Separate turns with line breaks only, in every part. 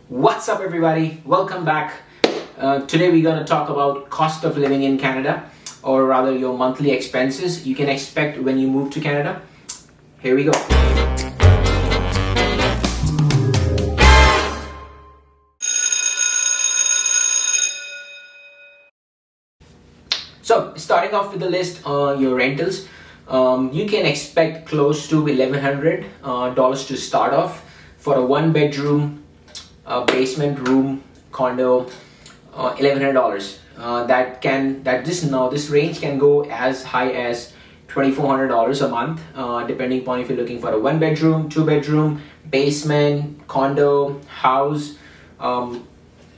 What's up, everybody? Welcome back. Today we're going to talk about cost of living in Canada, or rather your monthly expenses you can expect when you move to Canada. Here we go. So starting off with the list, your rentals, you can expect close to $1,100 to start off for a one-bedroom basement room condo. $1,100. This range can go as high as $2,400 a month, depending upon if you're looking for a one-bedroom, two-bedroom, basement, condo, house,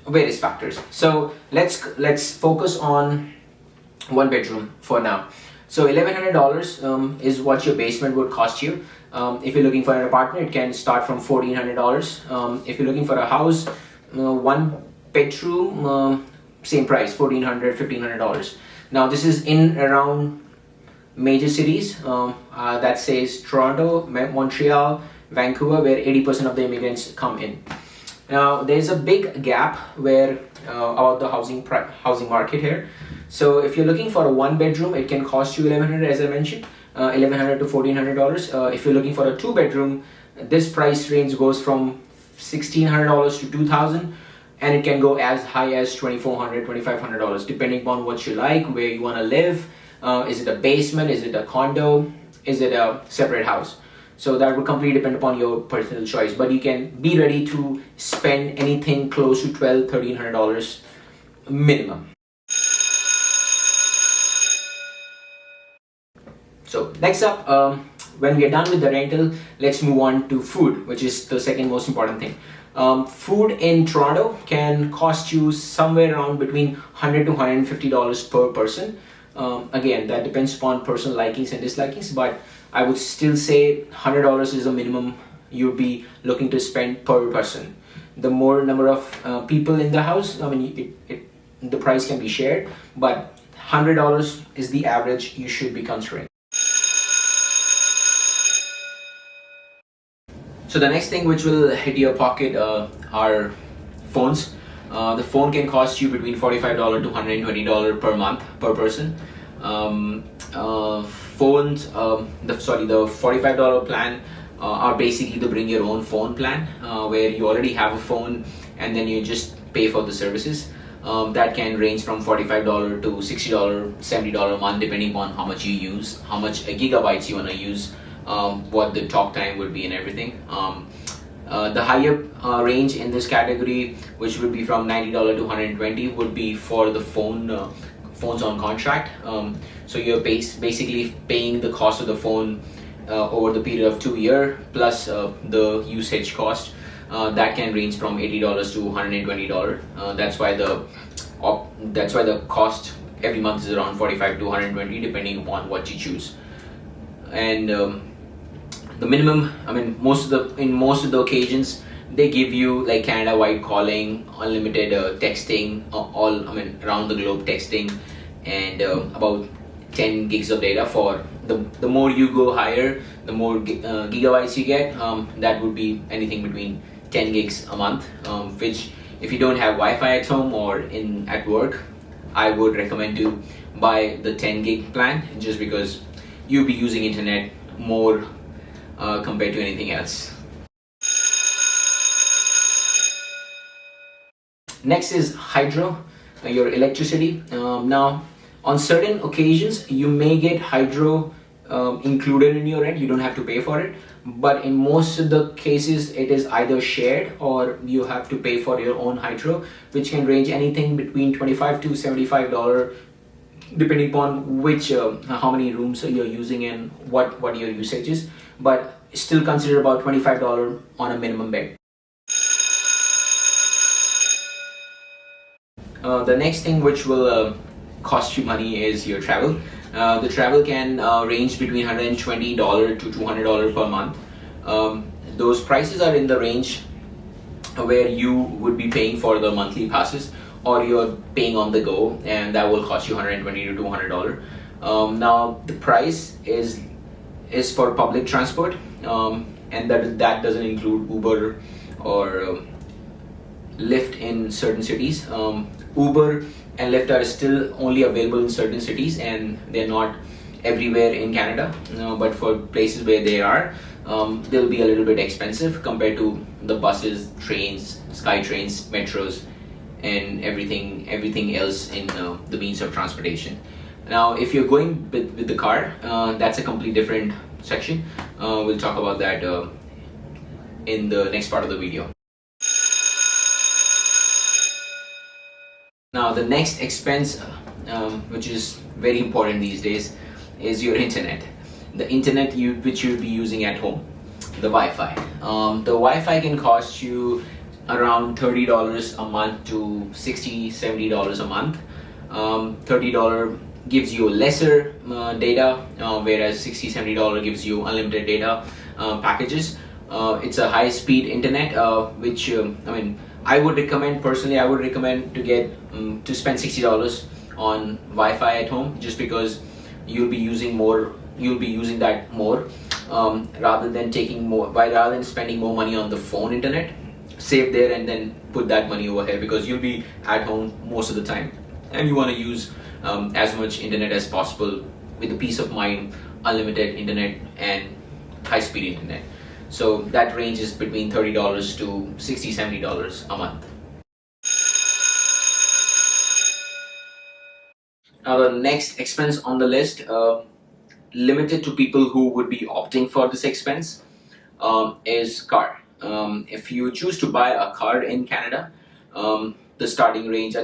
various factors. So let's focus on one bedroom for now. So $1,100 is what your basement would cost you. If you're looking for an apartment, it can start from $1,400. If you're looking for a house, one bedroom, same price, $1,400, $1,500. Now this is in around major cities, that says Toronto, Montreal, Vancouver, where 80% of the immigrants come in. Now there's a big gap where about the housing market here. So if you're looking for a one bedroom, it can cost you $1,100, as I mentioned, $1,100 to $1,400. If you're looking for a two bedroom, this price range goes from $1,600 to $2,000, and it can go as high as $2,400, $2,500, depending upon what you like, where you want to live. Is it a basement? Is it a condo? Is it a separate house? So that would completely depend upon your personal choice, but you can be ready to spend anything close to $1,200, $1,300 minimum. So next up, when we are done with the rental, let's move on to food, which is the second most important thing. Food in Toronto can cost you somewhere around between $100 to $150 per person. Again, that depends upon personal likings and dislikings, but I would still say $100 is a minimum you'd be looking to spend per person. The more number of people in the house, I mean, the price can be shared, but $100 is the average you should be considering. So the next thing which will hit your pocket are phones. The phone can cost you between $45 to $120 per month per person. Phones, the $45 plan are basically the bring your own phone plan, where you already have a phone and then you just pay for the services. That can range from $45 to $60, $70 a month, depending on how much you use, how much gigabytes you want to use, what the talk time would be and everything. The higher range in this category, which would be from $90 to $120, would be for the phones on contract. So you're basically paying the cost of the phone over the period of 2 years plus the usage cost. That can range from $80 to $120. That's why the cost every month is around $45 to $120, depending upon what you choose. And the minimum, I mean, in most of the occasions, they give you like Canada-wide calling, unlimited texting, around the globe texting, and about 10 gigs of data. For the more you go higher, the more gigabytes you get. That would be anything between 10 gigs a month, which if you don't have Wi-Fi at home or at work, I would recommend to buy the 10 gig plan, just because you'll be using internet more compared to anything else. Next is hydro, your electricity. Now, on certain occasions, you may get hydro included in your rent. You don't have to pay for it, but in most of the cases, it is either shared or you have to pay for your own hydro, which can range anything between $25 to $75, depending upon how many rooms you're using and what your usage is, but still consider about $25 on a minimum bed. The next thing which will cost you money is your travel. The travel can range between $120 to $200 per month. Those prices are in the range where you would be paying for the monthly passes, or you're paying on the go, and that will cost you $120 to $200. Now the price is for public transport, and that doesn't include Uber or Lyft in certain cities. Uber and Lyft are still only available in certain cities, and they're not everywhere in Canada. But for places where they are, they'll be a little bit expensive compared to the buses, trains, sky trains, metros, and everything else in the means of transportation. Now, if you're going with the car, that's a completely different section. We'll talk about that in the next part of the video. Now, the next expense, which is very important these days, is your internet. The internet which you'll be using at home, the Wi-Fi. The Wi-Fi can cost you around $30 a month to $60-$70 a month. $30 gives you lesser data, whereas $60-$70 gives you unlimited data packages. It's a high-speed internet, which I would recommend personally. I would recommend to get to spend $60 on Wi-Fi at home, just because you'll be using more. You'll be using that more rather than spending more money on the phone internet. Save there and then put that money over here, because you'll be at home most of the time, and you want to use as much internet as possible with the peace of mind, unlimited internet and high-speed internet. So that range is between $30 to $60-$70 a month. Now, the next expense on the list, limited to people who would be opting for this expense, is car. If you choose to buy a car in Canada, the starting range,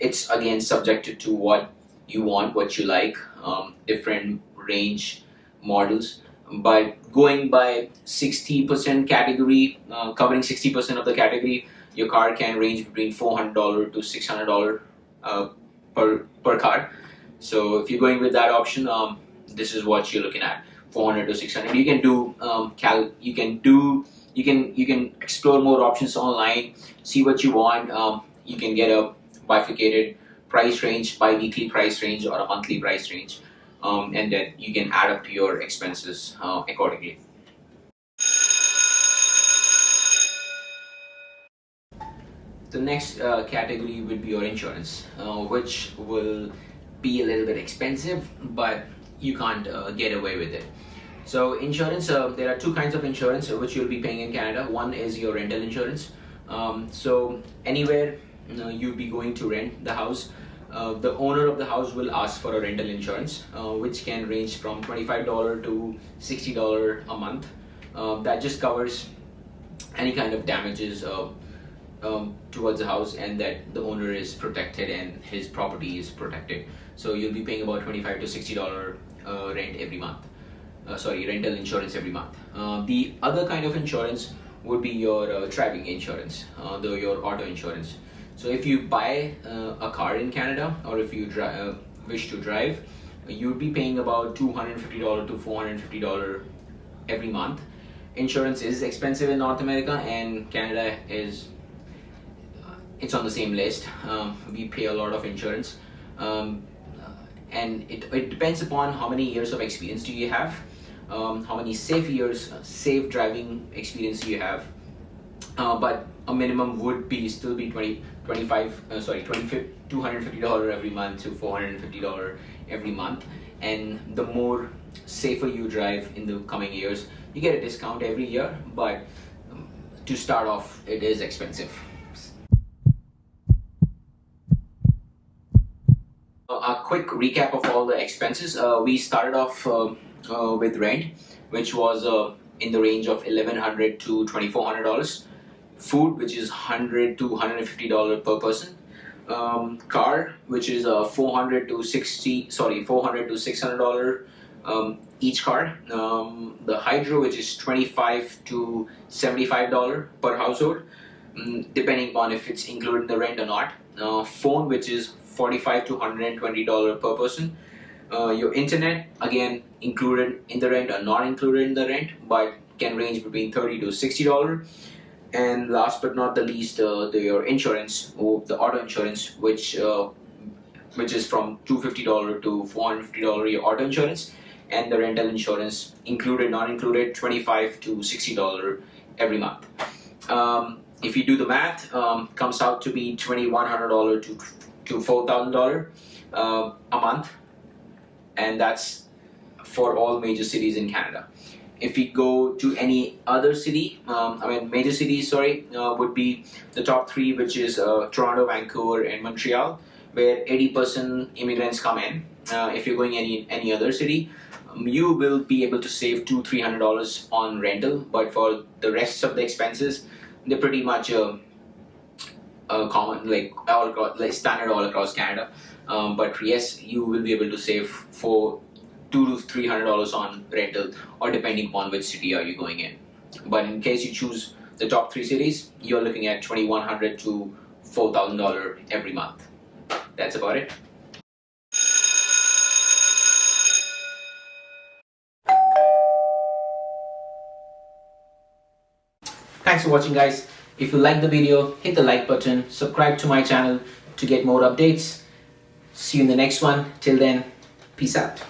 it's subjected to what you want, what you like, different range models. But going by 60% category, covering 60% of the category, your car can range between $400 to $600 per car. So if you're going with that option, this is what you're looking at: 400 to 600. You can do you can explore more options online, see what you want. You can get a bifurcated price range, bi-weekly price range, or a monthly price range, and then you can add up to your expenses accordingly. The next category would be your insurance, which will be a little bit expensive, but you can't get away with it. So insurance, there are two kinds of insurance which you'll be paying in Canada. One is your rental insurance. So anywhere you'll be going to rent the house, the owner of the house will ask for a rental insurance, which can range from $25 to $60 a month. That just covers any kind of damages towards the house, and that the owner is protected and his property is protected. So you'll be paying about $25 to $60 rent every month. Rental insurance every month. The other kind of insurance would be your driving insurance, your auto insurance. So if you buy a car in Canada, or if you wish to drive, you'd be paying about $250 to $450 every month. Insurance is expensive in North America, and Canada is it's on the same list. We pay a lot of insurance, and it depends upon how many years of experience do you have, how many safe driving experience do you have. But a minimum would still be $250 every month to $450 every month. And the more safer you drive in the coming years, you get a discount every year, but to start off, it is expensive. A quick recap of all the expenses. We started off with rent, which was in the range of $1,100 to $2,400. Food, which is $100 to $150 per person. Car, which is $400 to $600 each car. The hydro, which is $25 to $75 per household, depending on if it's included in the rent or not. Phone, which is $45 to $120 per person. Your internet, again, included in the rent or not included in the rent, but can range between $30 to $60. And last but not the least, your insurance, or the auto insurance, which is from $250 to $450 your auto insurance, and the rental insurance, included, not included, $25 to $60 every month. if you do the math, comes out to be $2,100 to $4,000 a month, and that's for all major cities in Canada. If we go to any other city, major cities, would be the top three, which is Toronto, Vancouver, and Montreal, where 80% immigrants come in. If you're going any other city, you will be able to save $200-300 on rental, but for the rest of the expenses, they're pretty much common, like standard all across Canada. But yes, you will be able to save for $200-300 on rental, or depending upon which city are you going in. But in case you choose the top three cities, you're looking at $2,100 to $4,000 every month. That's about it. Thanks for watching, guys. If you like the video, hit the like button, subscribe to my channel to get more updates. See you in the next one. Till then, peace out.